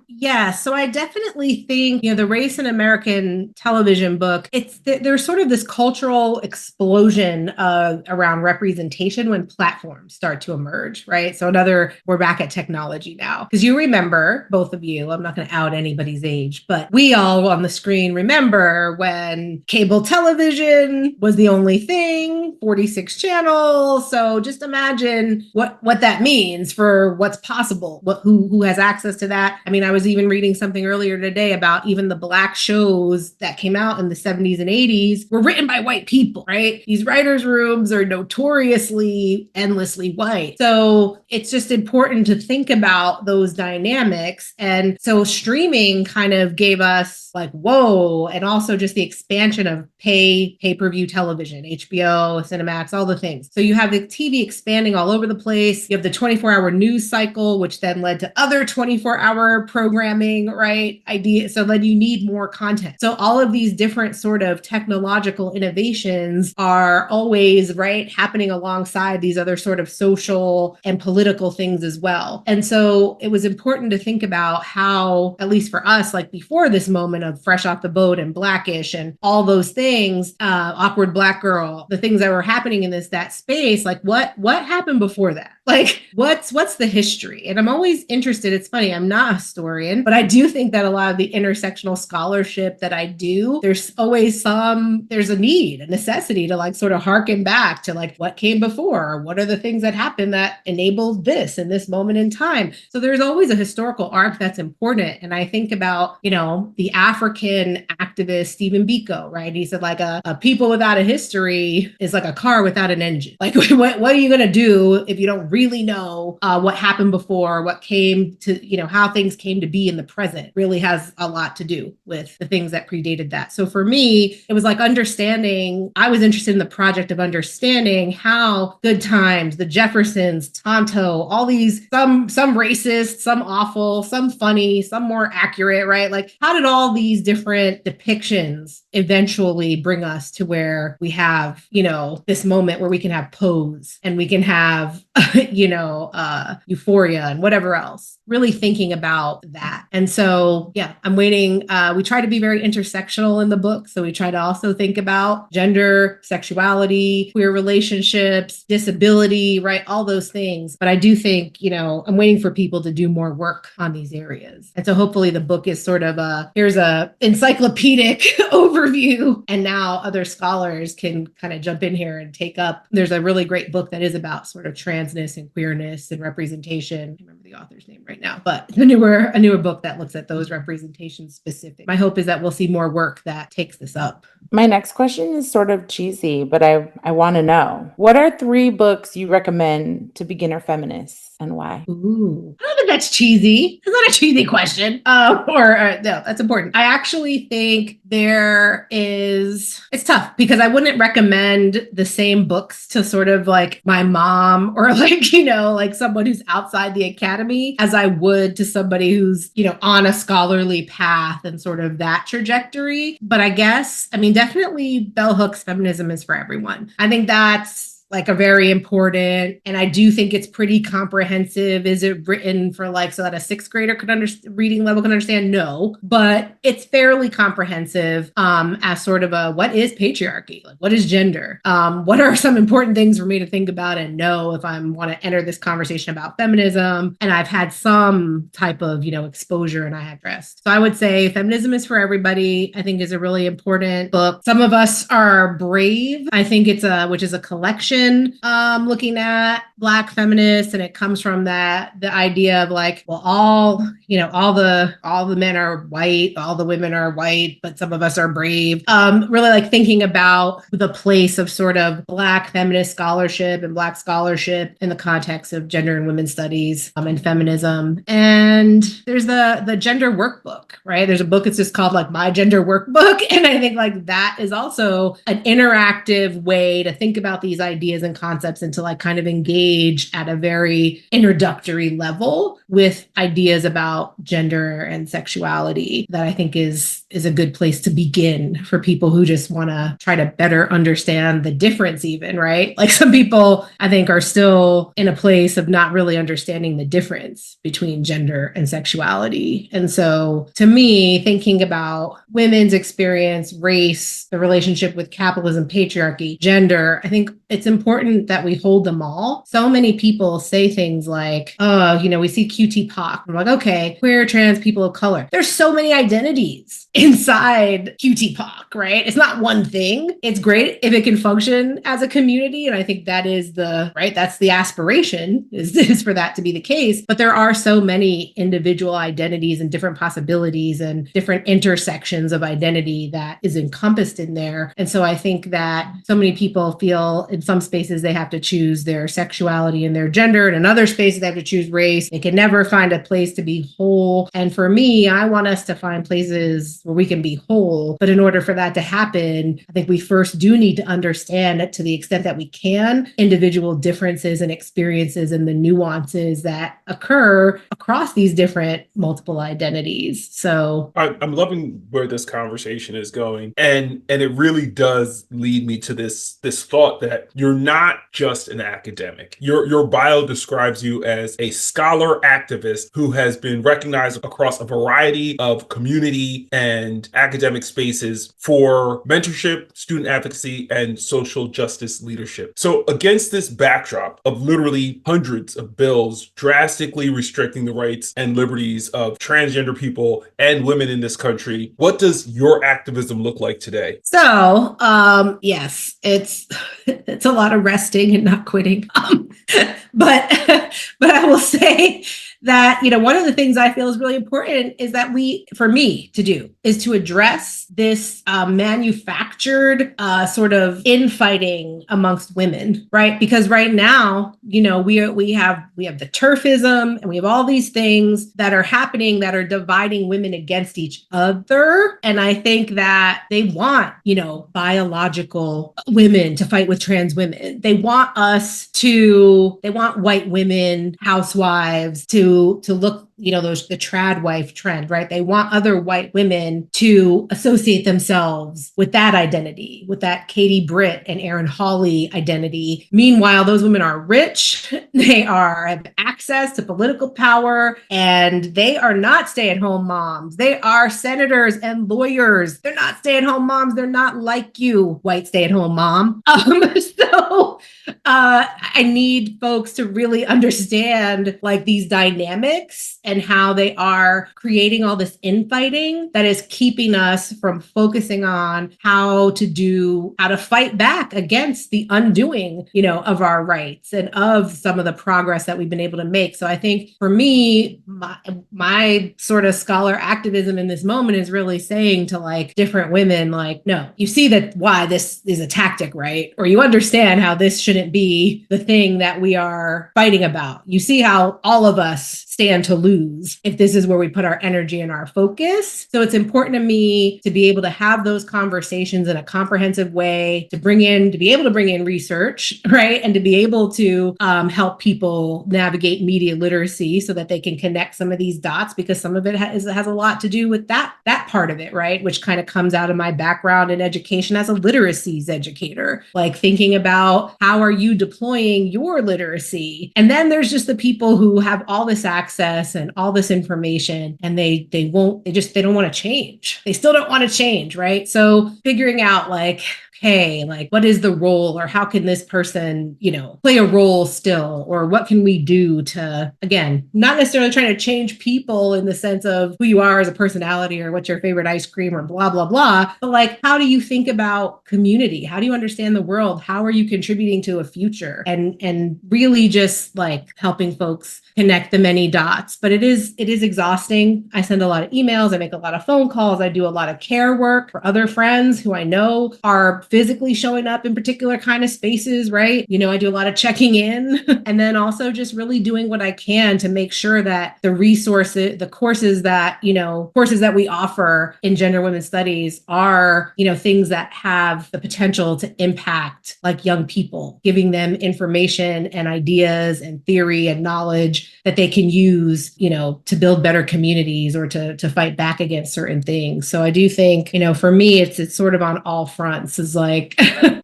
Yeah. So I definitely think, the Race in American Television book, there's sort of this cultural explosion around representation when platforms start to emerge, right? So we're back at technology now. Because you remember, both of you, I'm not going to out anybody's age, but we all on the screen remember when cable television was the only thing, 46 channels. So just imagine what that means for what's possible, who has access to that. I mean, I was even reading something earlier today about even the Black shows that came out in the 70s and 80s were written by white people, right? These writers' rooms are notoriously endlessly white. So it's just important to think about those dynamics. And so streaming kind of gave us like, whoa, and also just the expansion of pay-per-view television, HBO, Cinemax, all the things. So you have the TV expanding all over the place. You have the 24-hour news cycle, which then led to other 24-hour programming, right? So then you need more content. So all of these different sort of technological innovations are always, right, happening alongside these other sort of social and political things as well. And so it was important to think about how, at least for us, like before this moment of Fresh Off the Boat and Blackish and all those things, Awkward Black Girl, the things that were happening in that space, like what happened before that? Like what's the history? And I'm always interested. It's funny, I'm not a historian, but I do think that a lot of the intersectional scholarship that I do, there's always there's a necessity to like sort of harken back to like what came before, or what are the things that happened that enabled this in this moment in time. So there's always a historical arc that's important. And I think about, the African activist Stephen Biko, right? He said like a people without a history is like a car without an engine. Like what are you going to do if you don't really know what happened before, what came to, how things came to be in the present really has a lot to do with the things that predated that. So for me, it was like I was interested in the project of understanding how Good Times, the Jeffersons, Tonto, all these, some racist, some awful, some funny, some more accurate, right? Like how did all these different depictions eventually bring us to where we have, this moment where we can have Pose and we can have, Euphoria and whatever else, really thinking about that. And so, yeah, I'm waiting. We try to be very intersectional in the book. So we try to also think about gender, sexuality, queer relationships, disability, right? All those things. But I do think, I'm waiting for people to do more work on these areas. And so hopefully the book is sort of here's a encyclopedic overview. And now other scholars can kind of jump in here and take up. There's a really great book that is about sort of transness and queerness and representation. I don't remember the author's name right now, but a newer book that looks at those representations specific. My hope is that we'll see more work that takes this up. My next question is sort of cheesy, but I want to know, what are 3 books you recommend to beginner feminists and why? Ooh, I don't think that's cheesy. It's not a cheesy question. No, that's important. I actually think it's tough because I wouldn't recommend the same books to sort of like my mom or like, like someone who's outside the academy as I would to somebody who's, on a scholarly path and sort of that trajectory. But I guess, definitely Bell Hooks' Feminism is for Everyone. I think that's like a very important, and I do think it's pretty comprehensive. Is it written for like, so that a 6th grader reading level can understand? No, but it's fairly comprehensive as sort of a, what is patriarchy? Like, what is gender? What are some important things for me to think about and know if I want to enter this conversation about feminism? And I've had some type of, exposure and I have addressed. So I would say Feminism is for Everybody, I think is a really important book. Some of Us Are Brave, I think which is a collection tradition, looking at Black feminists, and it comes from the idea of like, well, all the men are white, all the women are white, but some of us are brave. Really like thinking about the place of sort of Black feminist scholarship and Black scholarship in the context of gender and women's studies and feminism. And there's the gender workbook, right? There's a book that's just called like My Gender Workbook. And I think like that is also an interactive way to think about these ideas and concepts and to like kind of engage at a very introductory level with ideas about gender and sexuality that I think is a good place to begin for people who just want to try to better understand the difference even, right? Like some people I think are still in a place of not really understanding the difference between gender and sexuality. And so to me, thinking about women's experience, race, the relationship with capitalism, patriarchy, gender, I think it's important that we hold them all. So many people say things like, oh, we see QT-POC. I'm like, okay, queer, trans, people of color. There's so many identities inside QT-POC, right? It's not one thing. It's great if it can function as a community. And I think that is that's the aspiration is for that to be the case. But there are so many individual identities and different possibilities and different intersections of identity that is encompassed in there. And so I think that so many people feel in some spaces they have to choose their sexuality and their gender, and in other spaces they have to choose race. They can never find a place to be whole. And for me, I want us to find places where we can be whole. But in order for that to happen, I think we first do need to understand that to the extent that we can, individual differences and experiences and the nuances that occur across these different multiple identities. So I'm loving where this conversation is going. And it really does lead me to this thought that you're not just an academic. Your bio describes you as a scholar activist who has been recognized across a variety of community and academic spaces for mentorship, student advocacy, and social justice leadership. So against this backdrop of literally hundreds of bills drastically restricting the rights and liberties of transgender people and women in this country, what does your activism look like today? So, yes, it's a lot of resting and not quitting. But I will say that, one of the things I feel is really important is that for me to do is to address this manufactured sort of infighting amongst women, right? Because right now, we have the turfism and we have all these things that are happening that are dividing women against each other. And I think that they want, biological women to fight with trans women. They want white women, housewives to look, the trad wife trend, right? They want other white women to associate themselves with that identity, with that Katie Britt and Erin Hawley identity. Meanwhile, those women are rich, have access to political power, and they are not stay-at-home moms. They are senators and lawyers. They're not stay-at-home moms. They're not like you, white stay-at-home mom. So I need folks to really understand like these dynamics and how they are creating all this infighting that is keeping us from focusing on how to fight back against the undoing, of our rights and of some of the progress that we've been able to make. So I think for me, my sort of scholar activism in this moment is really saying to like different women, like, no, you see that why this is a tactic, right? Or you understand how this shouldn't be the thing that we are fighting about. You see how all of us stand to lose if this is where we put our energy and our focus. So it's important to me to be able to have those conversations in a comprehensive way, to be able to bring in research, right? And to be able to help people navigate media literacy so that they can connect some of these dots, because some of it has a lot to do with that part of it, right? Which kind of comes out of my background in education as a literacies educator, like thinking about how are you deploying your literacy? And then there's just the people who have all this access and all this information, and they don't want to change. They still don't want to change, right? So figuring out like, okay, like what is the role, or how can this person, play a role still, or what can we do to, again, not necessarily trying to change people in the sense of who you are as a personality or what's your favorite ice cream or blah, blah, blah. But like, how do you think about community? How do you understand the world? How are you contributing to a future? And really just like helping folks connect the many dots. But it is exhausting. I send a lot of emails. I make a lot of phone calls. I do a lot of care work for other friends who I know are physically showing up in particular kind of spaces, right? I do a lot of checking in and then also just really doing what I can to make sure that the resources, the courses that we offer in gender women's studies are, things that have the potential to impact like young people, giving them information and ideas and theory and knowledge that they can use, to build better communities or to fight back against certain things. So I do think, for me, it's sort of on all fronts, is like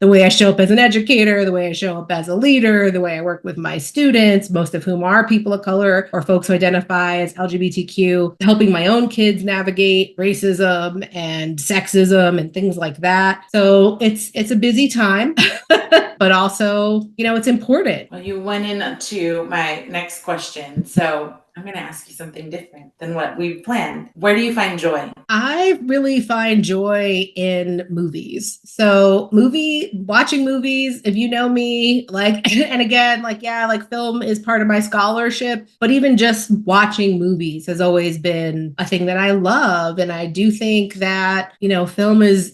the way I show up as an educator, the way I show up as a leader, the way I work with my students, most of whom are people of color or folks who identify as LGBTQ, helping my own kids navigate racism and sexism and things like that. So it's a busy time, but also, it's important. Well, you went into my next question. So I'm going to ask you something different than what we planned. Where do you find joy? I really find joy in movies. So watching movies, if you know me, like, and again, like, yeah, like film is part of my scholarship, but even just watching movies has always been a thing that I love. And I do think that, film is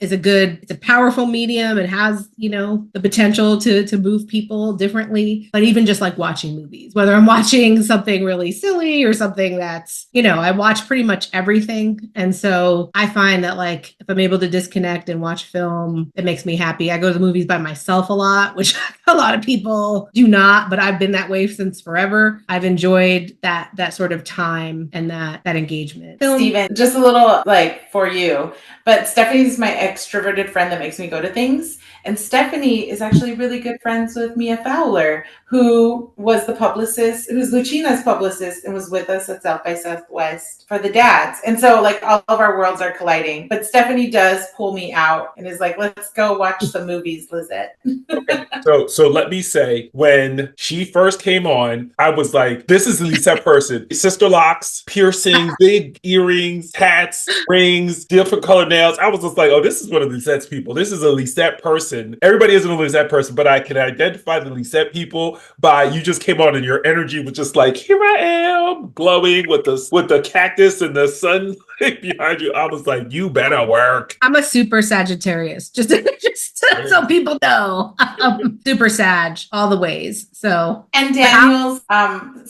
it's a powerful medium. It has, the potential to move people differently, but even just like watching movies, whether I'm watching something really silly or something that's, I watch pretty much everything. And so I find that like, if I'm able to disconnect and watch film, it makes me happy. I go to the movies by myself a lot, which a lot of people do not, but I've been that way since forever. I've enjoyed that sort of time and that engagement. Steven, just a little like for you, but Stephanie's my extroverted friend that makes me go to things. And Stephanie is actually really good friends with Mia Fowler, who was the publicist, who's Lucina's publicist and was with us at South by Southwest for the dads. And so like all of our worlds are colliding, but Stephanie does pull me out and is like, let's go watch some movies, Lizette. Okay. So let me say, when she first came on, I was like, this is the Lisette person. Sister locks, piercings, big earrings, hats, rings, different colored nails. I was just like, oh, this is one of Lisette's people. This is a Lisette person. Everybody isn't a Lisette person, but I can identify the Lisette people by you just came on and your energy was just like, here I am, glowing with the cactus and the sun behind you. I was like, you better work. I'm a super Sagittarius, just so people know. Super Sag all the ways. So, and Daniel's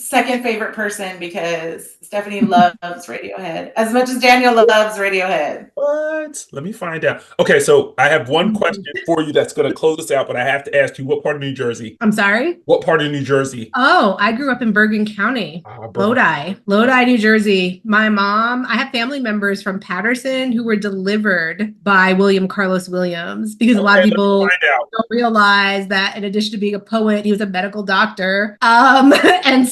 second favorite person, because Stephanie loves Radiohead as much as Daniel loves Radiohead. What? Let me find out. Okay, so I have one question for you that's going to close us out, but I have to ask you, what part of New Jersey? I'm sorry? What part of New Jersey? Oh, I grew up in Bergen County, Lodi, New Jersey. My mom, I have family members from Patterson who were delivered by William Carlos Williams, because a lot of people don't realize that in addition to being a poet, he was a medical doctor. And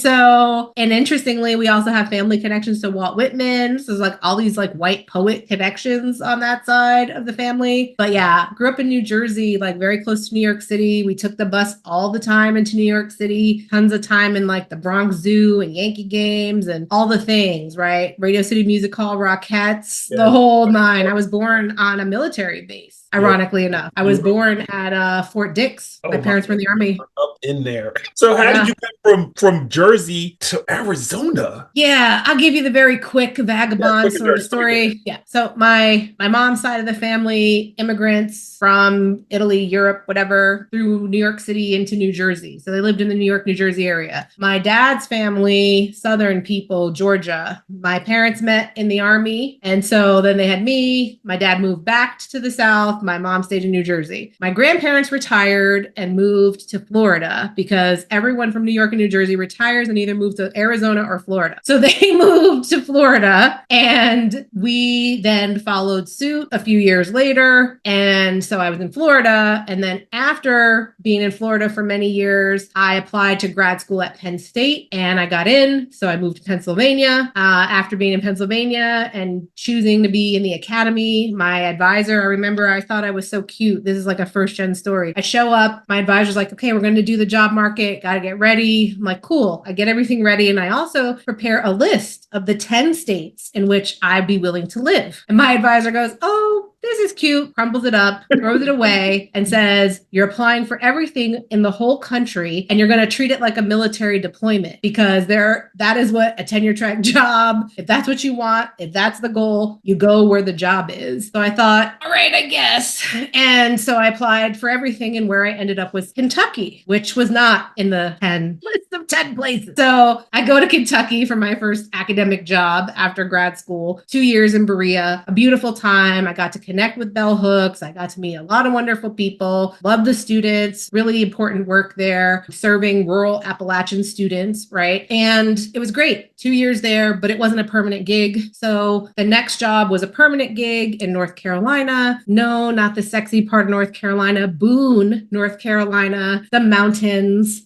interestingly, we also have family connections to Walt Whitman. So there's like all these like white poet connections on that side of the family. But yeah, grew up in New Jersey, like very close to New York City. We took the bus all the time into New York City, tons of time in like the Bronx Zoo and Yankee games and all the things, right? Radio City Music Hall, Rockettes, the whole nine. I was born on a military base. Ironically enough, I was born at Fort Dix. My parents were in the Army. Up in there. So how did you get from Jersey to Arizona? Yeah, I'll give you the very quick vagabond sort of story. Yeah. So my mom's side of the family, immigrants from Italy, Europe, whatever, through New York City into New Jersey. So they lived in the New York, New Jersey area. My dad's family, Southern people, Georgia. My parents met in the Army. And so then they had me. My dad moved back to the South. My mom stayed in New Jersey. My grandparents retired and moved to Florida, because everyone from New York and New Jersey retires and either moves to Arizona or Florida. So they moved to Florida, and we then followed suit a few years later. And so I was in Florida. And then after being in Florida for many years, I applied to grad school at Penn State and I got in. So I moved to Pennsylvania. After being in Pennsylvania and choosing to be in the academy, my advisor, I remember I thought thought I was so cute. This is like a first gen story. I show up, my advisor's like, okay, we're going to do the job market. Got to get ready. I'm like, cool. I get everything ready. And I also prepare a list of the 10 states in which I'd be willing to live. And my advisor goes, oh, this is cute, crumbles it up, throws it away, and says, you're applying for everything in the whole country, and you're going to treat it like a military deployment because that is what a tenure track job, if that's what you want, if that's the goal, you go where the job is. So I thought, all right, I guess. And so I applied for everything, and where I ended up was Kentucky, which was not in the 10 list of 10 places. So I go to Kentucky for my first academic job after grad school, 2 years in Berea, a beautiful time. I got to connect with bell hooks. I got to meet a lot of wonderful people, love the students, really important work there, serving rural Appalachian students, right? And it was great. 2 years there, but it wasn't a permanent gig. So the next job was a permanent gig in North Carolina. No, not the sexy part of North Carolina, Boone, North Carolina, the mountains,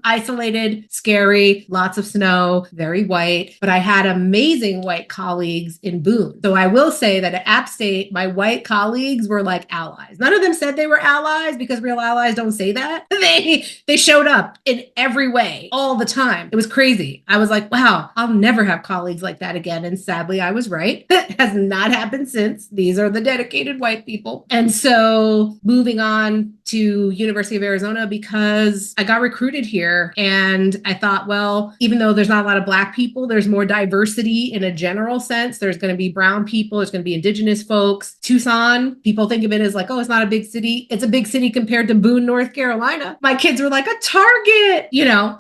isolated, scary, lots of snow, very white, but I had amazing white colleagues in Boone. So I will say that at App State, my white colleagues were like allies. None of them said they were allies because real allies don't say that. They showed up in every way all the time. It was crazy. I was like, wow, I'll never have colleagues like that again. And sadly, I was right. It has not happened since. These are the dedicated white people. And so moving on to University of Arizona because I got recruited here and I thought, well, even though there's not a lot of Black people, there's more diversity in a general sense. There's going to be brown people. There's going to be indigenous folks. Tucson, people think of it as like, oh, it's not a big city. It's a big city compared to Boone, North Carolina. My kids were like a Target,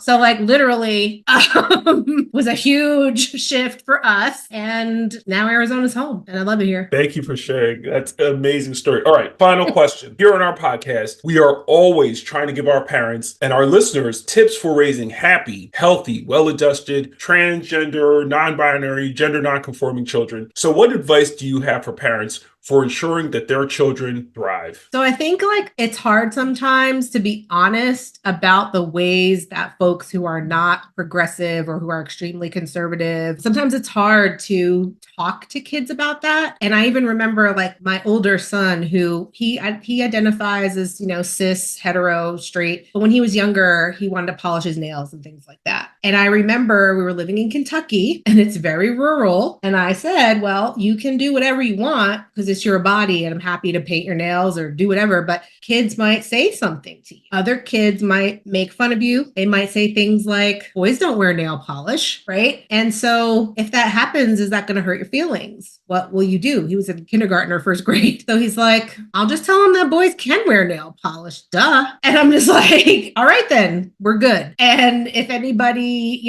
so like literally was a huge shift for us. And now Arizona's home and I love it here. Thank you for sharing. That's an amazing story. All right, final question. Here on our podcast, we are always trying to give our parents and our listeners tips for raising happy, healthy, well-adjusted, transgender, non-binary, gender non-conforming children. So what advice do you have for parents for ensuring that their children thrive? So I think like it's hard sometimes to be honest about the ways that folks who are not progressive or who are extremely conservative, sometimes it's hard to talk to kids about that. And I even remember like my older son who he identifies as, cis, hetero, straight. But when he was younger, he wanted to polish his nails and things like that. And I remember we were living in Kentucky and it's very rural. And I said, well, you can do whatever you want because it's your body and I'm happy to paint your nails or do whatever, but kids might say something to you. Other kids might make fun of you. They might say things like, boys don't wear nail polish, right? And so if that happens, is that going to hurt your feelings? What will you do? He was in kindergarten or first grade. So he's like, I'll just tell him that boys can wear nail polish, duh. And I'm just like, all right, then we're good. And if anybody,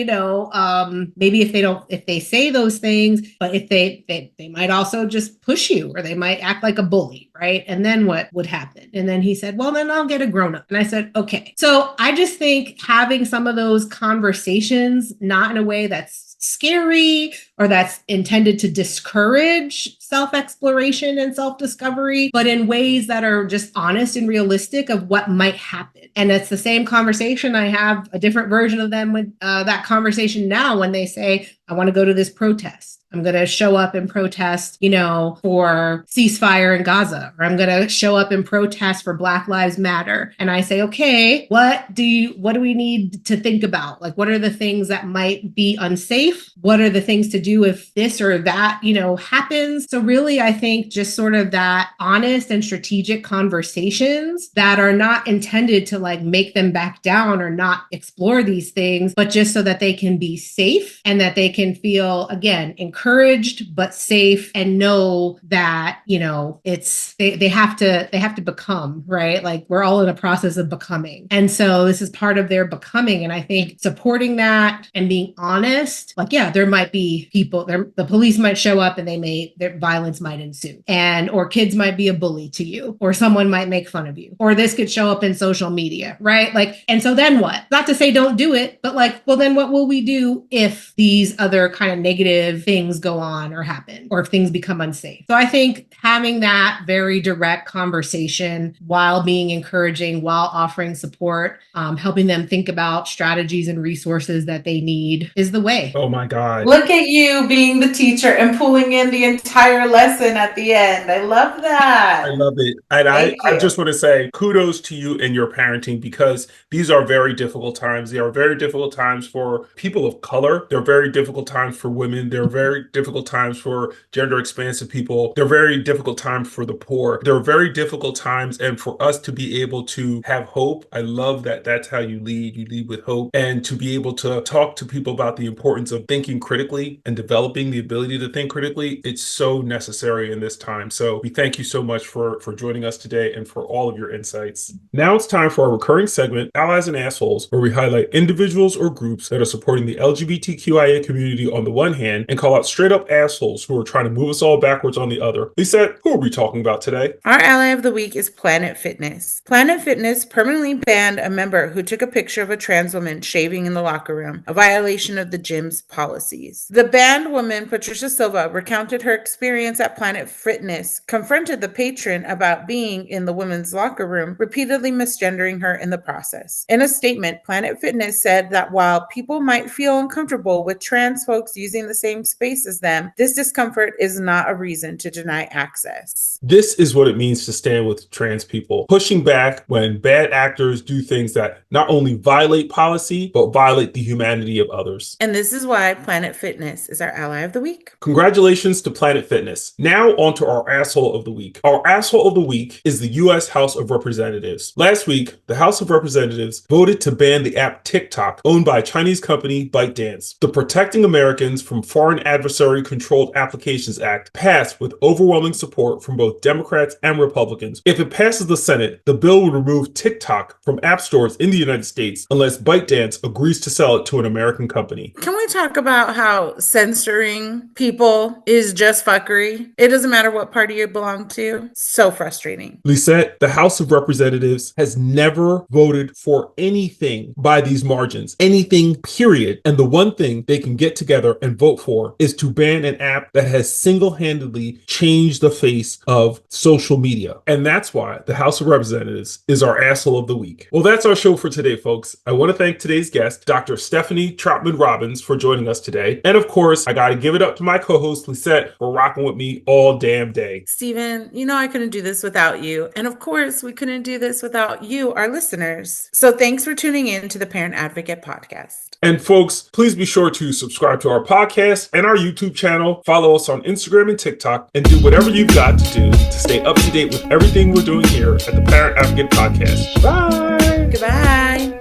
maybe if they say those things, but if they might also just push you or they might act like a bully, right? And then what would happen? And then he said, well, then I'll get a grown up. And I said, okay. So I just think having some of those conversations, not in a way that's scary or that's intended to discourage self-exploration and self-discovery, but in ways that are just honest and realistic of what might happen. And it's the same conversation. I have a different version of them with that conversation now when they say, I want to go to this protest. I'm going to show up and protest, for ceasefire in Gaza, or I'm going to show up and protest for Black Lives Matter. And I say, okay, what do we need to think about? Like, what are the things that might be unsafe? What are the things to do if this or that, happens? So really, I think just sort of that honest and strategic conversations that are not intended to like make them back down or not explore these things, but just so that they can be safe and that they can feel, again, encouraged but safe and know that it's they have to become, right? Like we're all in a process of becoming, and so this is part of their becoming. And I think supporting that and being honest, like there might be people there, the police might show up and their violence might ensue, and or kids might be a bully to you, or someone might make fun of you, or this could show up in social media, right? Like, and so then what? Not to say don't do it, but like, well, then what will we do if these other kind of negative things go on or happen, or if things become unsafe? So I think having that very direct conversation while being encouraging, while offering support, helping them think about strategies and resources that they need is the way. Oh my God. Look at you. you being the teacher and pulling in the entire lesson at the end. I love that. I love it. And I Thank you. just want to say kudos to you and your parenting, because these are very difficult times. They are very difficult times for people of color. They're very difficult times for women. They're very difficult times for gender expansive people. They're very difficult times for the poor. They're very difficult times. And for us to be able to have hope, I love that that's how you lead. You lead with hope. And to be able to talk to people about the importance of thinking critically and developing the ability to think critically, it's so necessary in this time. So we thank you so much for joining us today and for all of your insights. Now it's time for our recurring segment, Allies and Assholes, where we highlight individuals or groups that are supporting the LGBTQIA community on the one hand and call out straight up assholes who are trying to move us all backwards on the other. Lisette, who are we talking about today? Our ally of the week is Planet Fitness. Planet Fitness permanently banned a member who took a picture of a trans woman shaving in the locker room, a violation of the gym's policies. The banned woman, Patricia Silva, recounted her experience at Planet Fitness, confronted the patron about being in the women's locker room, repeatedly misgendering her in the process. In a statement, Planet Fitness said that while people might feel uncomfortable with trans folks using the same space as them, this discomfort is not a reason to deny access. This is what it means to stand with trans people, pushing back when bad actors do things that not only violate policy, but violate the humanity of others. And this is why Planet Fitness is our ally of the week. Congratulations to Planet Fitness. Now on to our asshole of the week. Our asshole of the week is the U.S. House of Representatives. Last week, the House of Representatives voted to ban the app TikTok, owned by Chinese company ByteDance. The Protecting Americans from Foreign Adversary Controlled Applications Act passed with overwhelming support from both Democrats and Republicans. If it passes the Senate, the bill would remove TikTok from app stores in the United States unless ByteDance agrees to sell it to an American company. Can we talk about how censoring people is just fuckery? It doesn't matter what party you belong to. So frustrating. Lisette, the House of Representatives has never voted for anything by these margins, anything, period. And the one thing they can get together and vote for is to ban an app that has single-handedly changed the face of social media. And that's why the House of Representatives is our asshole of the week. Well, that's our show for today, folks. I want to thank today's guest, Dr. Stephanie Troutman Robbins, for joining us today. And of course, I got to give it up to my co-host, Lisette, for rocking with me all damn day. Steven, you know I couldn't do this without you. And of course, we couldn't do this without you, our listeners. So thanks for tuning in to the Parent Advocate Podcast. And folks, please be sure to subscribe to our podcast and our YouTube channel, follow us on Instagram and TikTok, and do whatever you've got to do to stay up to date with everything we're doing here at the Parent Advocate Podcast. Bye! Goodbye.